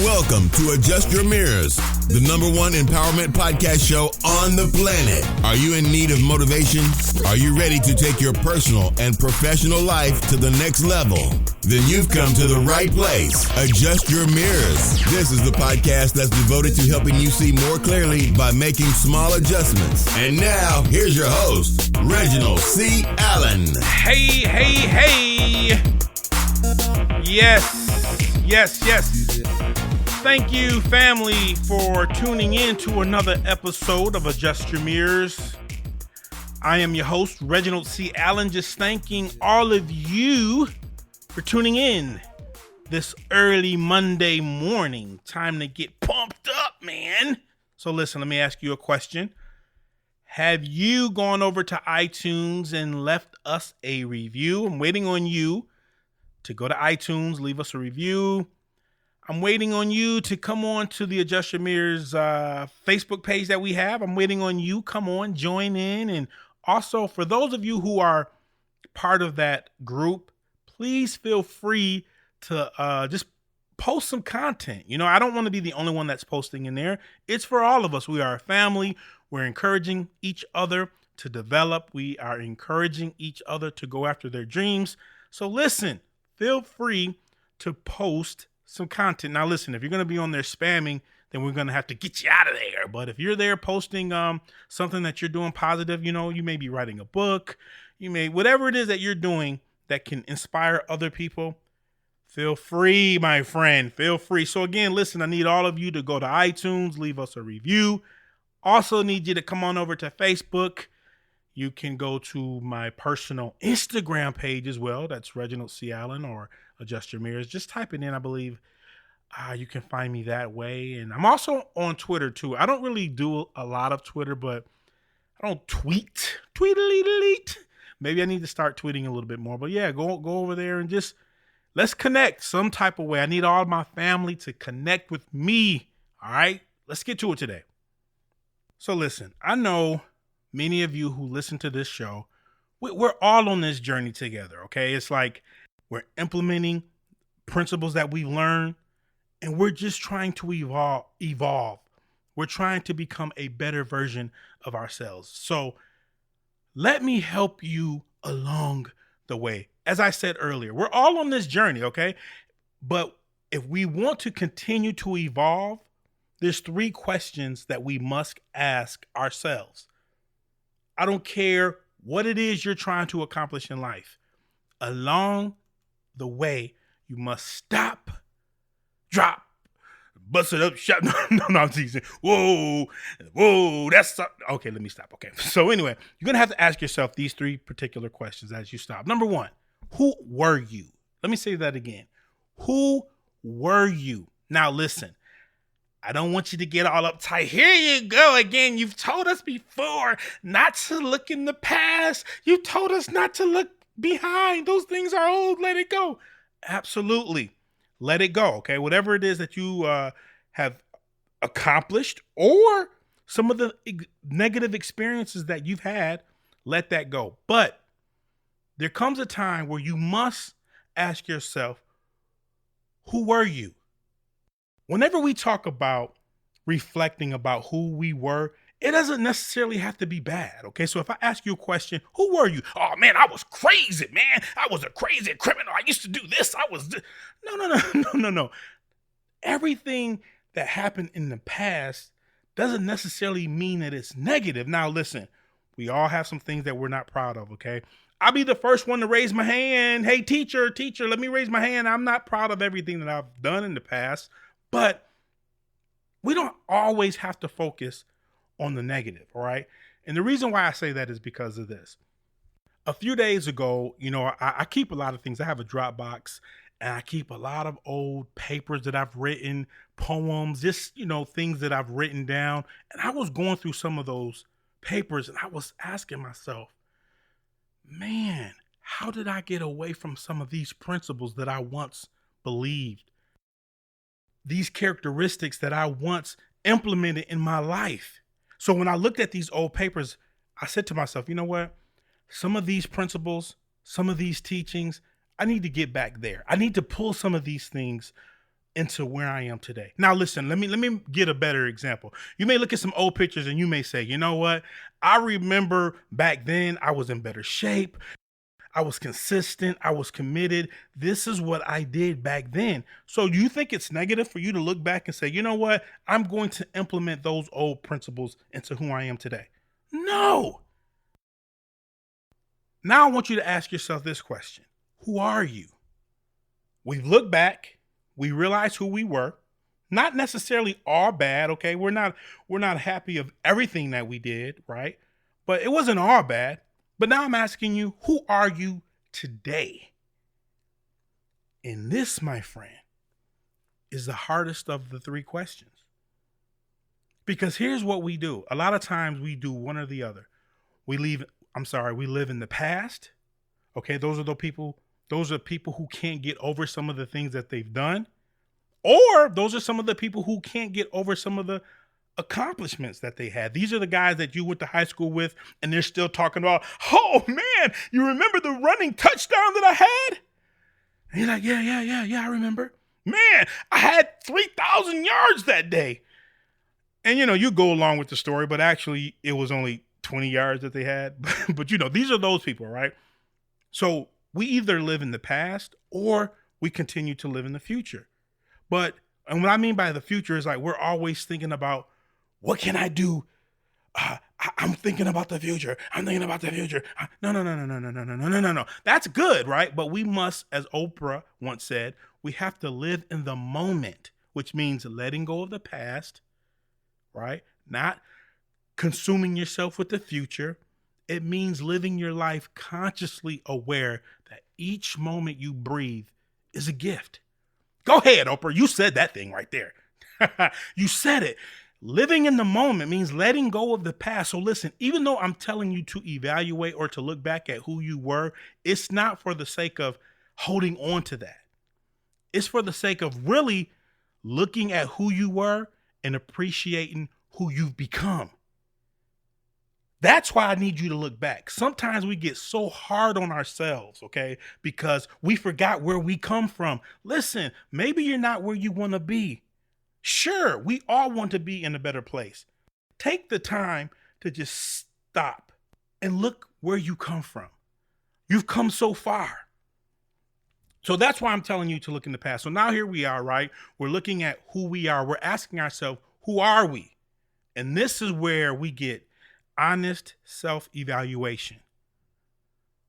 Welcome to Adjust Your Mirrors, the #1 empowerment podcast show on the planet. Are you in need of motivation? Are you ready to take your personal and professional life to the next level? Then you've come to the right place. Adjust Your Mirrors. This is the podcast that's devoted to helping you see more clearly by making small adjustments. And now, here's your host, Reginald C. Allen. Hey. Yes. Thank you, family, for tuning in to another episode of Adjust Your Mirrors. I am your host, Reginald C. Allen, just thanking all of you for tuning in this early Monday morning. Time to get pumped up, man. So listen, let me ask you a question. Have you gone over to iTunes and left us a review? I'm waiting on you to go to iTunes, leave us a review. I'm waiting on you to come on to the Adjust Your Mirrors Facebook page that we have. I'm waiting on you. Come on, join in. And also, for those of you who are part of that group, please feel free to just post some content. You know, I don't want to be the only one that's posting in there. It's for all of us. We are a family. We're encouraging each other to develop. We are encouraging each other to go after their dreams. So listen, feel free to post some content. Now listen, if you're going to be on there spamming, then we're going to have to get you out of there. But if you're there posting something that you're doing positive, you know, you may be writing a book, you may, whatever it is that you're doing that can inspire other people, feel free, my friend, feel free. So again, listen, I need all of you to go to iTunes, leave us a review. Also need you to come on over to Facebook. You can go to my personal Instagram page as well. That's Reginald C. Allen or Adjust Your Mirrors. Just type it in. I believe you can find me that way. And I'm also on Twitter too. I don't really do a lot of Twitter, but I don't tweet. Tweet-a-leet-a-leet. Maybe I need to start tweeting a little bit more. But yeah, go over there and just let's connect some type of way. I need all my family to connect with me. All right, let's get to it today. So listen, I know many of you who listen to this show, we're all on this journey together, okay? It's like we're implementing principles that we've learned, and we're just trying to evolve. We're trying to become a better version of ourselves. So let me help you along the way. As I said earlier, we're all on this journey, okay? But if we want to continue to evolve, there's 3 questions that we must ask ourselves. I don't care what it is you're trying to accomplish in life. Along the way, you must stop, drop, bust it up, shut. No, I'm teasing. Whoa, that's okay. Let me stop. Okay. So anyway, you're going to have to ask yourself these 3 particular questions as you stop. Number 1, who were you? Let me say that again. Who were you? Now listen. I don't want you to get all uptight. Here you go again. You've told us before not to look in the past. You told us not to look behind. Those things are old. Let it go. Absolutely. Let it go. Okay. Whatever it is that you have accomplished or some of the negative experiences that you've had, let that go. But there comes a time where you must ask yourself, who were you? Whenever we talk about reflecting about who we were, it doesn't necessarily have to be bad, okay? So if I ask you a question, who were you? Oh, man, I was crazy, man. I was a crazy criminal. I used to do this. No. Everything that happened in the past doesn't necessarily mean that it's negative. Now, listen, we all have some things that we're not proud of, okay? I'll be the first one to raise my hand. Hey, teacher, let me raise my hand. I'm not proud of everything that I've done in the past. But we don't always have to focus on the negative, all right? And the reason why I say that is because of this. A few days ago, you know, I keep a lot of things. I have a Dropbox, and I keep a lot of old papers that I've written, poems, just, you know, things that I've written down. And I was going through some of those papers, and I was asking myself, man, how did I get away from some of these principles that I once believed? These characteristics that I once implemented in my life. So when I looked at these old papers, I said to myself, you know what? Some of these principles, some of these teachings, I need to get back there. I need to pull some of these things into where I am today. Now, listen, let me get a better example. You may look at some old pictures and you may say, you know what? I remember back then I was in better shape. I was consistent. I was committed. This is what I did back then. So do you think it's negative for you to look back and say, you know what? I'm going to implement those old principles into who I am today? No. Now I want you to ask yourself this question. Who are you? We've looked back. We realize who we were. Not necessarily all bad, okay? We're not happy of everything that we did, right? But it wasn't all bad. But now I'm asking you, who are you today? And this, my friend, is the hardest of the three questions. Because here's what we do. A lot of times we do one or the other. We live in the past. Okay, those are people who can't get over some of the things that they've done. Or those are some of the people who can't get over some of the accomplishments that they had. These are the guys that you went to high school with and they're still talking about, oh man, you remember the running touchdown that I had? And you're like, yeah, I remember. Man, I had 3,000 yards that day. And you go along with the story, but actually it was only 20 yards that they had. But these are those people, right? So we either live in the past or we continue to live in the future. And what I mean by the future is like, we're always thinking about, what can I do? I'm thinking about the future. I'm thinking about the future. No. That's good, right? But we must, as Oprah once said, we have to live in the moment, which means letting go of the past, right? Not consuming yourself with the future. It means living your life consciously aware that each moment you breathe is a gift. Go ahead, Oprah. You said that thing right there. You said it. Living in the moment means letting go of the past. So listen, even though I'm telling you to evaluate or to look back at who you were, it's not for the sake of holding on to that. It's for the sake of really looking at who you were and appreciating who you've become. That's why I need you to look back. Sometimes we get so hard on ourselves, okay, because we forgot where we come from. Listen, maybe you're not where you want to be. Sure, we all want to be in a better place. Take the time to just stop and look where you come from. You've come so far. So that's why I'm telling you to look in the past. So now here we are, right? We're looking at who we are. We're asking ourselves, who are we? And this is where we get honest self-evaluation.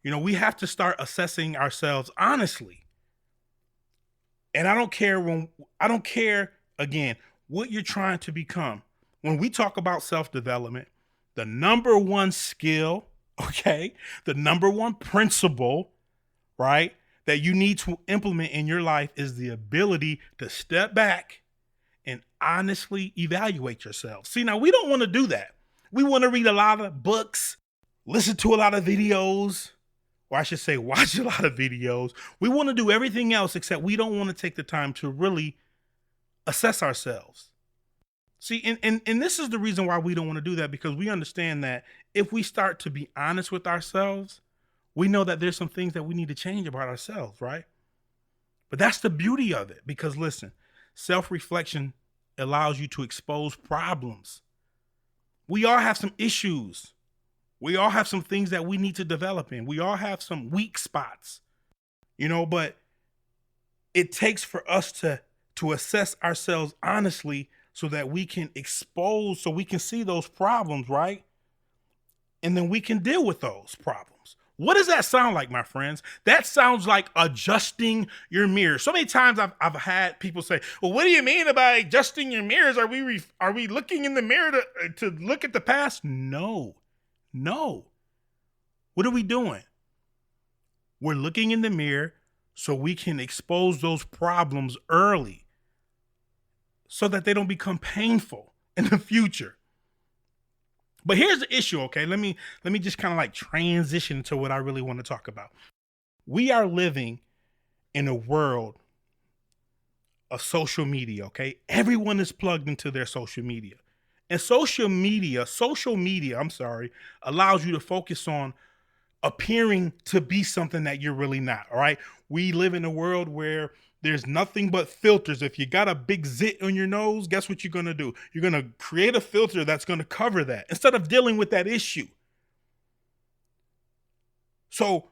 We have to start assessing ourselves honestly. And I don't care again, what you're trying to become. When we talk about self-development, the number one skill, okay, the number one principle, right, that you need to implement in your life is the ability to step back and honestly evaluate yourself. See, now we don't want to do that. We want to read a lot of books, listen to a lot of videos, or I should say watch a lot of videos. We want to do everything else except we don't want to take the time to really assess ourselves. See, and this is the reason why we don't want to do that, because we understand that if we start to be honest with ourselves, we know that there's some things that we need to change about ourselves, right? But that's the beauty of it, because listen, self-reflection allows you to expose problems. We all have some issues. We all have some things that we need to develop in. We all have some weak spots, but it takes for us to assess ourselves honestly so that we can expose, so we can see those problems, right? And then we can deal with those problems. What does that sound like, my friends? That sounds like adjusting your mirror. So many times I've had people say, well, what do you mean by adjusting your mirrors? Are we looking in the mirror to look at the past? No. What are we doing? We're looking in the mirror so we can expose those problems early so that they don't become painful in the future. But here's the issue, okay? Let me just kind of like transition to what I really want to talk about. We are living in a world of social media, okay? Everyone is plugged into their social media. And social media, allows you to focus on appearing to be something that you're really not, all right? We live in a world where There's nothing but filters. If you got a big zit on your nose, guess what you're going to do? You're going to create a filter that's going to cover that instead of dealing with that issue. So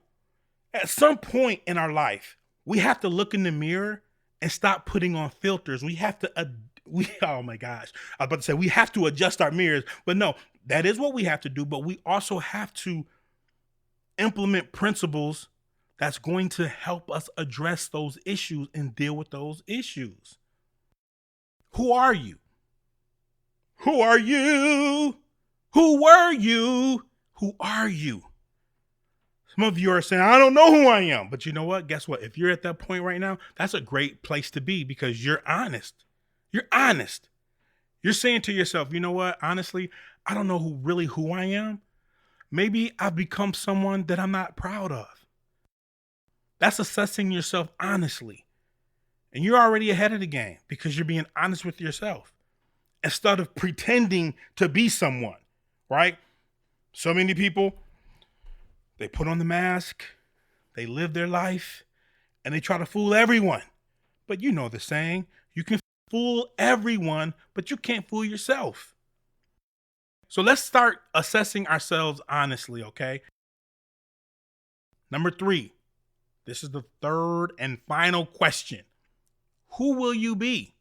at some point in our life, we have to look in the mirror and stop putting on filters. We have to, oh my gosh, I was about to say we have to adjust our mirrors, but no, that is what we have to do. But we also have to implement principles that's going to help us address those issues and deal with those issues. Who are you? Who are you? Who were you? Who are you? Some of you are saying, I don't know who I am. But you know what? Guess what? If you're at that point right now, that's a great place to be because you're honest. You're honest. You're saying to yourself, you know what? Honestly, I don't know who I am. Maybe I've become someone that I'm not proud of. That's assessing yourself honestly. And you're already ahead of the game because you're being honest with yourself instead of pretending to be someone, right? So many people, they put on the mask, they live their life, and they try to fool everyone. But you know the saying, you can fool everyone, but you can't fool yourself. So let's start assessing ourselves honestly, okay? Number 3. This is the third and final question. Who will you be?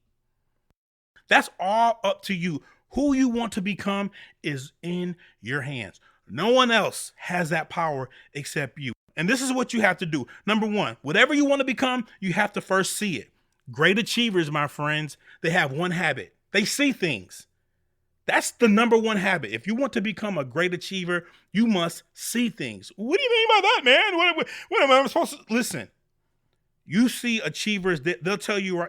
That's all up to you. Who you want to become is in your hands. No one else has that power except you. And this is what you have to do. Number 1, whatever you want to become, you have to first see it. Great achievers, my friends, they have one habit. They see things. That's the number 1 habit. If you want to become a great achiever, you must see things. What do you mean by that, man? What am I supposed to listen? You see achievers, they'll tell you,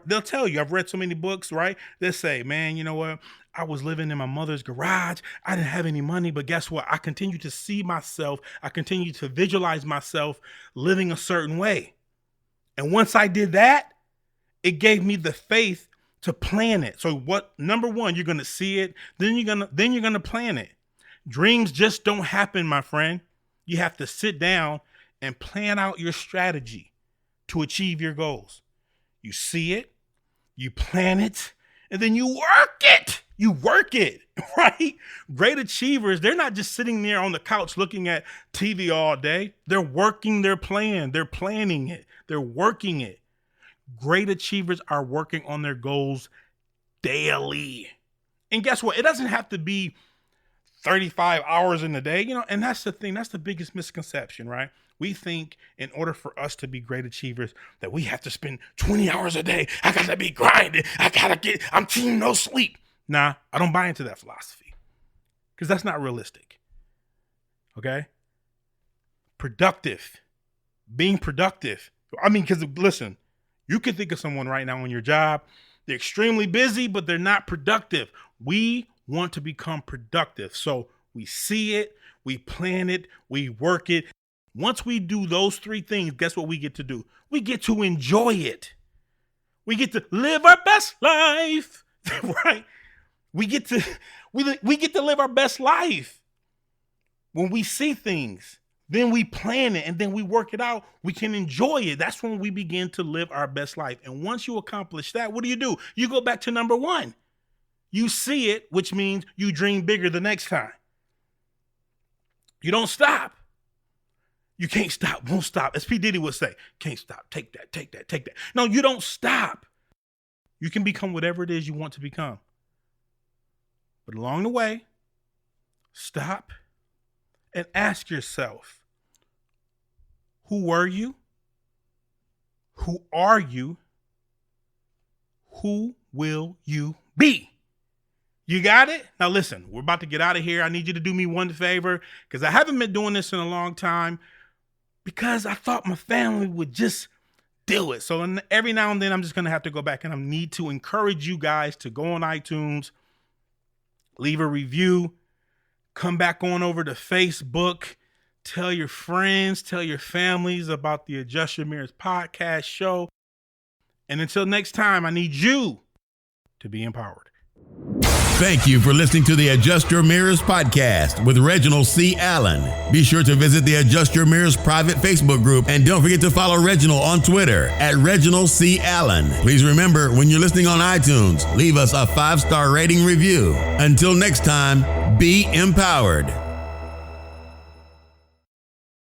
I've read so many books, right? They'll say, man, you know what? I was living in my mother's garage. I didn't have any money, but guess what? I continue to see myself. I continue to visualize myself living a certain way. And once I did that, it gave me the faith to plan it. So number 1, you're going to see it. Then you're going to plan it. Dreams just don't happen, my friend. You have to sit down and plan out your strategy to achieve your goals. You see it, you plan it, and then you work it. You work it, right? Great achievers, they're not just sitting there on the couch looking at TV all day. They're working their plan. They're planning it. They're working it. Great achievers are working on their goals daily. And guess what? It doesn't have to be 35 hours in a day, and that's the thing. That's the biggest misconception, right? We think in order for us to be great achievers that we have to spend 20 hours a day. I got to be grinding. I'm team no sleep. Nah, I don't buy into that philosophy because that's not realistic. Okay? Being productive. I mean, because listen, you can think of someone right now on your job. They're extremely busy, but they're not productive. We want to become productive. So we see it, we plan it, we work it. Once we do those 3 things, guess what we get to do? We get to enjoy it. We get to live our best life, right? We get to live our best life. When we see things, then we plan it and then we work it out. We can enjoy it. That's when we begin to live our best life. And once you accomplish that, what do? You go back to number 1. You see it, which means you dream bigger the next time. You don't stop. You can't stop, won't stop. As P. Diddy would say, can't stop, take that, take that, take that. No, you don't stop. You can become whatever it is you want to become. But along the way, stop and ask yourself, who were you? Who are you? Who will you be? You got it? Now listen, we're about to get out of here. I need you to do me one favor because I haven't been doing this in a long time because I thought my family would just do it. So every now and then I'm just going to have to go back and I need to encourage you guys to go on iTunes, leave a review, come back on over to Facebook, tell your friends, tell your families about the Adjust Your Mirrors podcast show. And until next time, I need you to be empowered. Thank you for listening to the Adjust Your Mirrors podcast with Reginald C. Allen. Be sure to visit the Adjust Your Mirrors private Facebook group, and don't forget to follow Reginald on Twitter at Reginald C. Allen. Please remember, when you're listening on iTunes, leave us a 5-star rating review. Until next time, be empowered.